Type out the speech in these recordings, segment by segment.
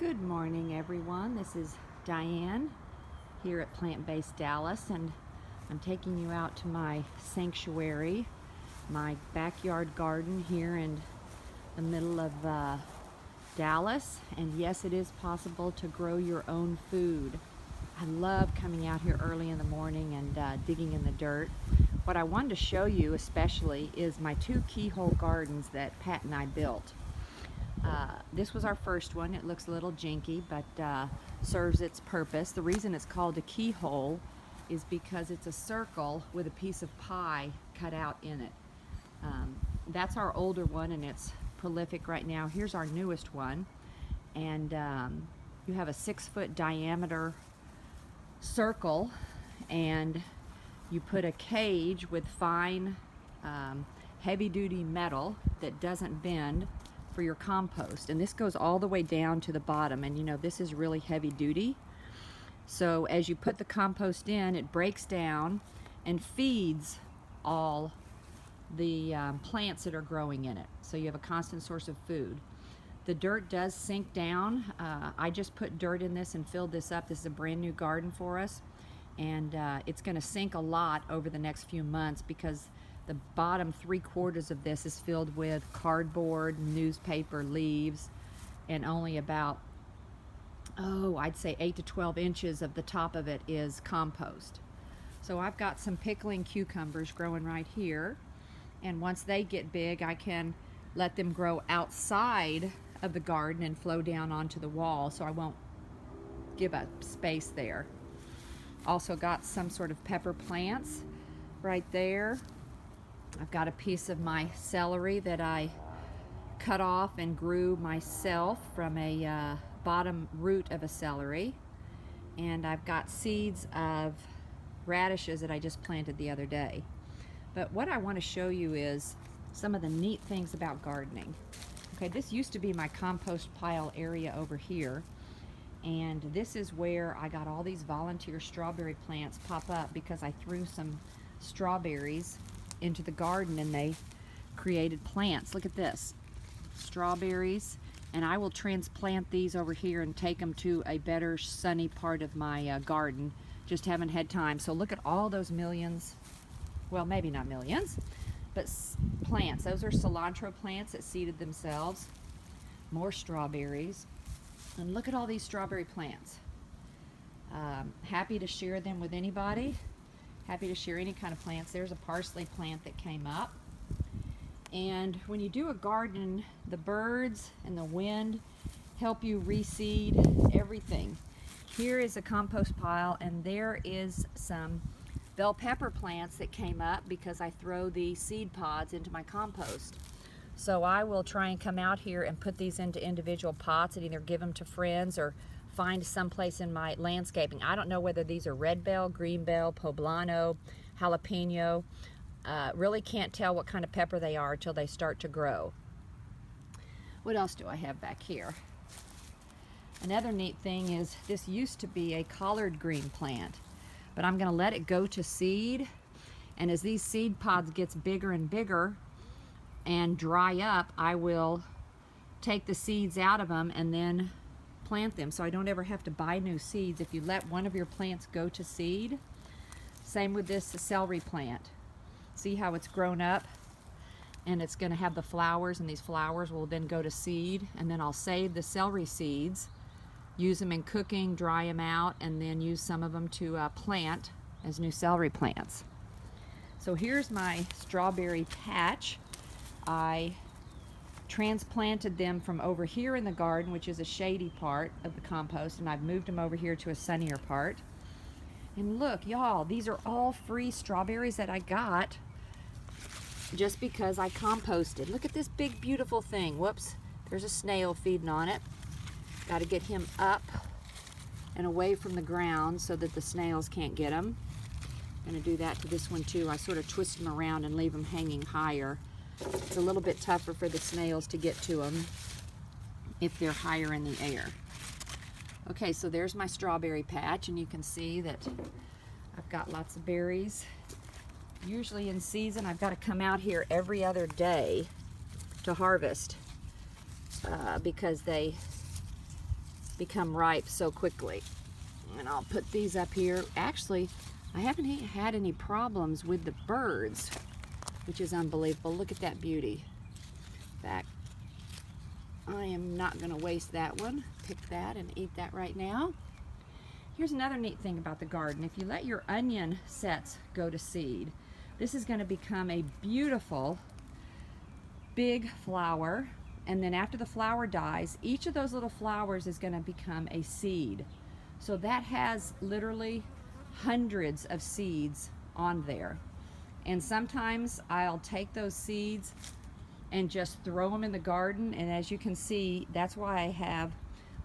Good morning, everyone. This is Diane here at Plant Based Dallas, and I'm taking you out to my sanctuary, my backyard garden here in the middle of Dallas. And yes, it is possible to grow your own food. I love coming out here early in the morning and digging in the dirt. What I wanted to show you especially is my two keyhole gardens that Pat and I built. This was our first one. It looks a little janky, but serves its purpose. The reason it's called a keyhole is because it's a circle with a piece of pie cut out in it. That's our older one, and it's prolific right now. Here's our newest one, and you have a 6-foot diameter circle, and you put a cage with fine heavy-duty metal that doesn't bend for your compost, and this goes all the way down to the bottom, and you know this is really heavy duty. So as you put the compost in, it breaks down and feeds all the plants that are growing in it, so you have a constant source of food. The dirt does sink down. I just put dirt in this and filled this up. This is a brand new garden for us, and it's going to sink a lot over the next few months because the bottom 3/4 of this is filled with cardboard, newspaper, leaves, and only about, I'd say 8 to 12 inches of the top of it is compost. So I've got some pickling cucumbers growing right here, and once they get big, I can let them grow outside of the garden and flow down onto the wall, so I won't give up space there. Also got some sort of pepper plants right there. I've got a piece of my celery that I cut off and grew myself from a bottom root of a celery. And I've got seeds of radishes that I just planted the other day. But what I want to show you is some of the neat things about gardening. Okay, this used to be my compost pile area over here. And this is where I got all these volunteer strawberry plants pop up because I threw some strawberries into the garden and they created plants. Look at this, strawberries, and I will transplant these over here and take them to a better sunny part of my garden. Just haven't had time. So look at all those millions, well, maybe not millions, but plants. Those are cilantro plants that seeded themselves. More strawberries, and look at all these strawberry plants. Happy to share them with anybody. Happy to share any kind of plants. There's a parsley plant that came up. And when you do a garden, the birds and the wind help you reseed everything. Here is a compost pile, and there is some bell pepper plants that came up because I throw the seed pods into my compost. So I will try and come out here and put these into individual pots and either give them to friends or find someplace in my landscaping. I don't know whether these are red bell, green bell, poblano, jalapeno. Really can't tell what kind of pepper they are until they start to grow. What else do I have back here? Another neat thing is this used to be a collard green plant, but I'm gonna let it go to seed. And as these seed pods gets bigger and bigger and dry up, I will take the seeds out of them and then plant them, so I don't ever have to buy new seeds if you let one of your plants go to seed. Same with this celery plant. See how it's grown up, and it's going to have the flowers, and these flowers will then go to seed, and then I'll save the celery seeds, use them in cooking, dry them out, and then use some of them to plant as new celery plants. So here's my strawberry patch. I transplanted them from over here in the garden, which is a shady part of the compost, and I've moved them over here to a sunnier part. And look, y'all, these are all free strawberries that I got just because I composted. Look at this big, beautiful thing. Whoops, there's a snail feeding on it. Got to get him up and away from the ground so that the snails can't get him. I'm going to do that to this one too. I sort of twist them around and leave them hanging higher. It's a little bit tougher for the snails to get to them if they're higher in the air. Okay, so there's my strawberry patch, and you can see that I've got lots of berries. Usually in season, I've got to come out here every other day to harvest because they become ripe so quickly. And I'll put these up here. Actually, I haven't had any problems with the birds, which is unbelievable. Look at that beauty. In fact, I am not going to waste that one. Pick that and eat that right now. Here's another neat thing about the garden. If you let your onion sets go to seed, this is going to become a beautiful big flower. And then after the flower dies, each of those little flowers is going to become a seed. So that has literally hundreds of seeds on there. And sometimes I'll take those seeds and just throw them in the garden. And as you can see, that's why I have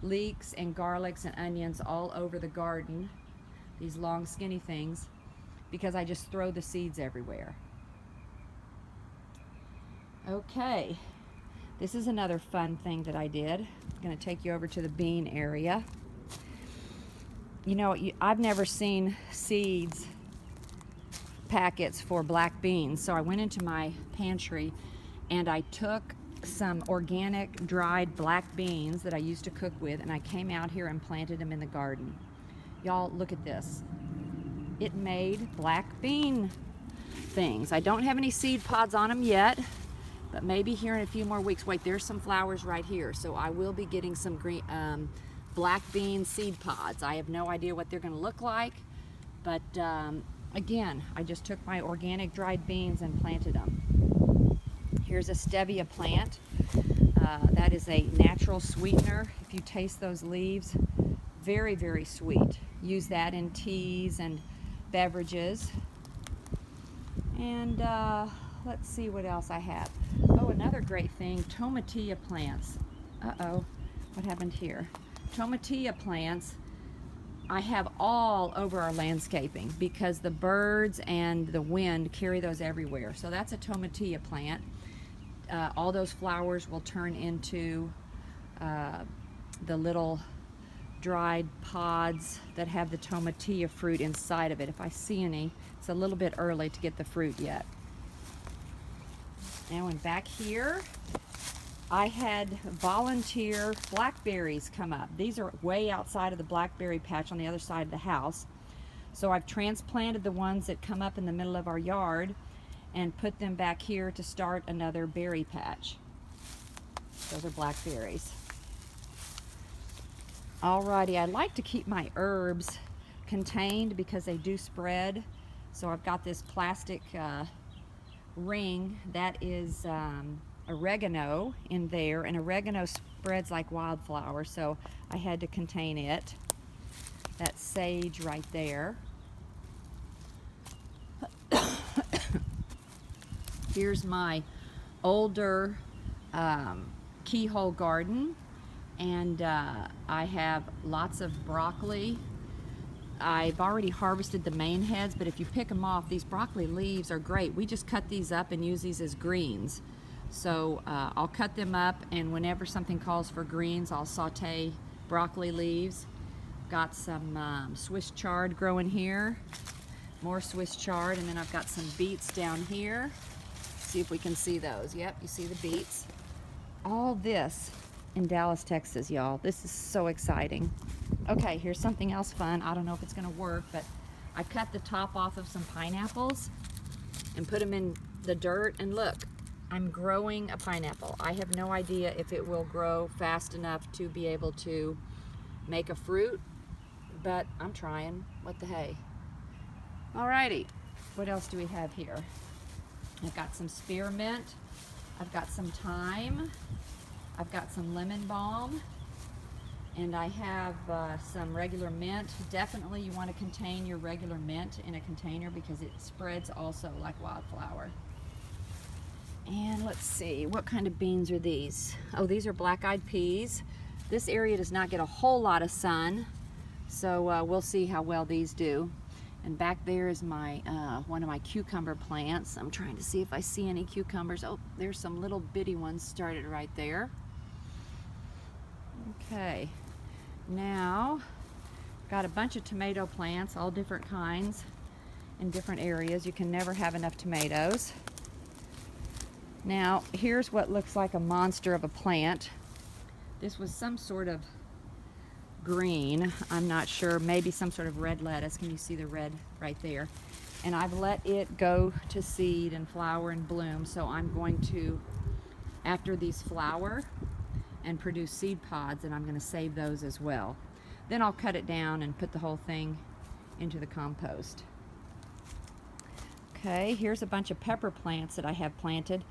leeks and garlics and onions all over the garden, these long skinny things, because I just throw the seeds everywhere. Okay, this is another fun thing that I did. I'm going to take you over to the bean area. You know, I've never seen seeds packets for black beans, so I went into my pantry and I took some organic dried black beans that I used to cook with, and I came out here and planted them in the garden. Y'all, look at this. It made black bean things. I don't have any seed pods on them yet, but maybe here in a few more weeks. Wait, there's some flowers right here, so I will be getting some green black bean seed pods. I have no idea what they're going to look like, but again, I just took my organic dried beans and planted them. Here's a stevia plant. That is a natural sweetener. If you taste those leaves, very, very sweet. Use that in teas and beverages. And let's see what else I have. Oh, another great thing, tomatilla plants. Uh-oh, what happened here? Tomatilla plants I have all over our landscaping because the birds and the wind carry those everywhere. So that's a tomatilla plant. All those flowers will turn into the little dried pods that have the tomatilla fruit inside of it. If I see any, it's a little bit early to get the fruit yet. Now, and back here, I had volunteer blackberries come up. These are way outside of the blackberry patch on the other side of the house. So I've transplanted the ones that come up in the middle of our yard and put them back here to start another berry patch. Those are blackberries. Alrighty, I like to keep my herbs contained because they do spread. So I've got this plastic ring that is oregano in there, and oregano spreads like wildflower, so I had to contain it. That's sage right there. Here's my older keyhole garden, and I have lots of broccoli. I've already harvested the main heads, but if you pick them off, these broccoli leaves are great. We just cut these up and use these as greens. So I'll cut them up, and whenever something calls for greens, I'll saute broccoli leaves. Got some Swiss chard growing here, more Swiss chard, and then I've got some beets down here. See if we can see those. Yep, you see the beets. All this in Dallas, Texas, y'all. This is so exciting. Okay, here's something else fun. I don't know if it's gonna work, but I cut the top off of some pineapples and put them in the dirt, and look, I'm growing a pineapple. I have no idea if it will grow fast enough to be able to make a fruit, but I'm trying. What the hey. Alrighty, what else do we have here? I've got some spearmint. I've got some thyme. I've got some lemon balm. And I have some regular mint. Definitely you want to contain your regular mint in a container because it spreads also like wildflower. And let's see, what kind of beans are these? Oh, these are black-eyed peas. This area does not get a whole lot of sun, so we'll see how well these do. And back there is my one of my cucumber plants. I'm trying to see if I see any cucumbers. Oh, there's some little bitty ones started right there. Okay, now got a bunch of tomato plants, all different kinds in different areas. You can never have enough tomatoes. Now, here's what looks like a monster of a plant. This was some sort of green. I'm not sure, maybe some sort of red lettuce. Can you see the red right there? And I've let it go to seed and flower and bloom. So I'm going to, after these flower and produce seed pods, and I'm going to save those as well. Then I'll cut it down and put the whole thing into the compost. Okay, here's a bunch of pepper plants that I have planted.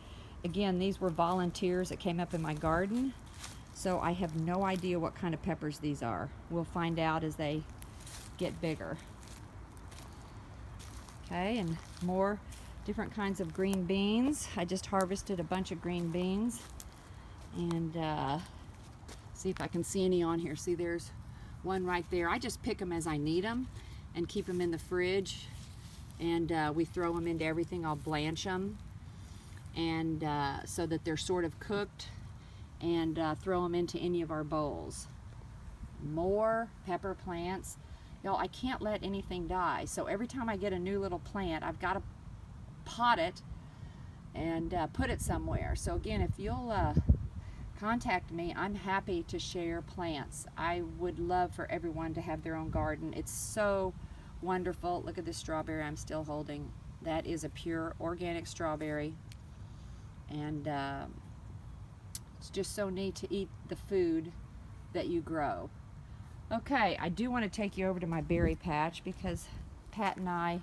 Again, these were volunteers that came up in my garden, so I have no idea what kind of peppers these are. We'll find out as they get bigger. Okay, and more different kinds of green beans. I just harvested a bunch of green beans, and see if I can see any on here. See, there's one right there. I just pick them as I need them and keep them in the fridge, and we throw them into everything. I'll blanch them, and so that they're sort of cooked, and throw them into any of our bowls. More pepper plants. Y'all, I can't let anything die, so every time I get a new little plant, I've got to pot it and put it somewhere. So again, if you'll contact me, I'm happy to share plants. I would love for everyone to have their own garden. It's so wonderful. Look at this strawberry I'm still holding. That is a pure organic strawberry, and it's just so neat to eat the food that you grow. Okay, I do want to take you over to my berry patch because Pat and I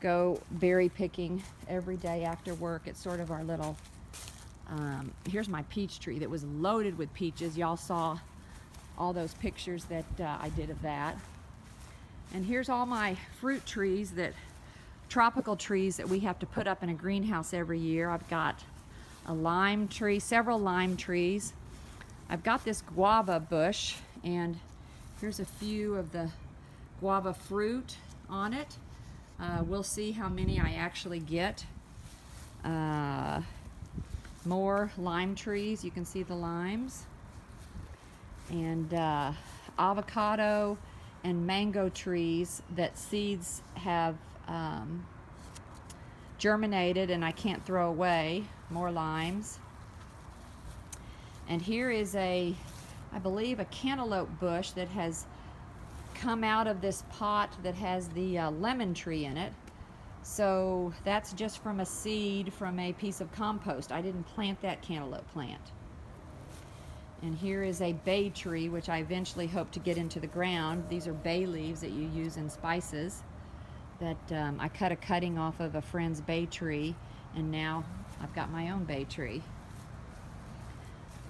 go berry picking every day after work. It's sort of our little, here's my peach tree that was loaded with peaches. Y'all saw all those pictures that I did of that. And here's all my fruit trees, tropical trees that we have to put up in a greenhouse every year. I've got a lime tree, several lime trees. I've got this guava bush, and here's a few of the guava fruit on it. We'll see how many I actually get. More lime trees. You can see the limes. And avocado and mango trees that seeds have germinated and I can't throw away. More limes. And here is I believe a cantaloupe bush that has come out of this pot that has the lemon tree in it. So that's just from a seed from a piece of compost. I didn't plant that cantaloupe plant. And here is a bay tree, which I eventually hope to get into the ground. These are bay leaves that you use in spices that I cut a cutting off of a friend's bay tree, and now I've got my own bay tree.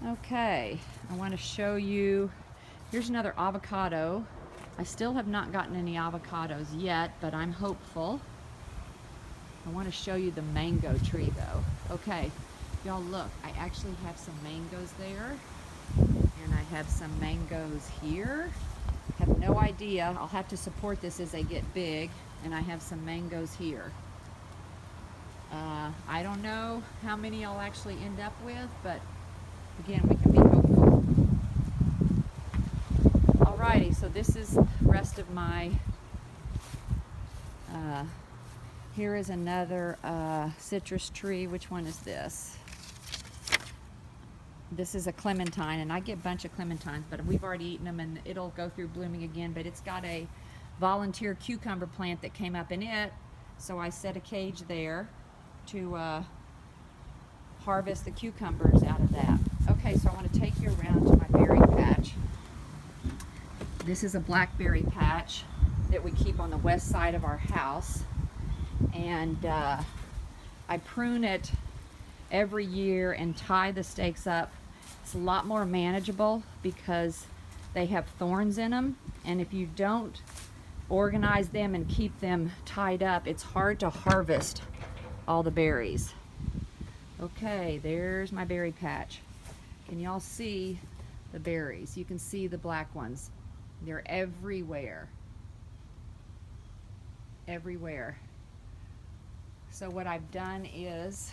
Okay, I want to show you, here's another avocado. I still have not gotten any avocados yet, but I'm hopeful. I want to show you the mango tree though. Okay, y'all look, I actually have some mangoes there, and I have some mangoes here. Have no idea, I'll have to support this as they get big, and I have some mangoes here. I don't know how many I'll actually end up with, but again, we can be hopeful. Alrighty, so this is the rest of my, here is another citrus tree. Which one is this? This is a clementine, and I get a bunch of clementines, but we've already eaten them and it'll go through blooming again, but it's got a volunteer cucumber plant that came up in it, so I set a cage there to harvest the cucumbers out of that. Okay, so I want to take you around to my berry patch. This is a blackberry patch that we keep on the west side of our house, and I prune it every year and tie the stakes up. It's a lot more manageable because they have thorns in them, and if you don't organize them and keep them tied up, it's hard to harvest all the berries. Okay, there's my berry patch. Can y'all see the berries? You can see the black ones. They're everywhere. Everywhere. So what I've done is,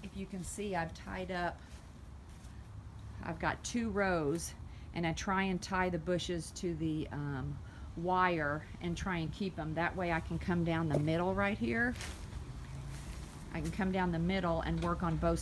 if you can see, I've tied up, I've got 2 rows, and I try and tie the bushes to the wire and try and keep them. That way I can come down the middle right here. I can come down the middle and work on both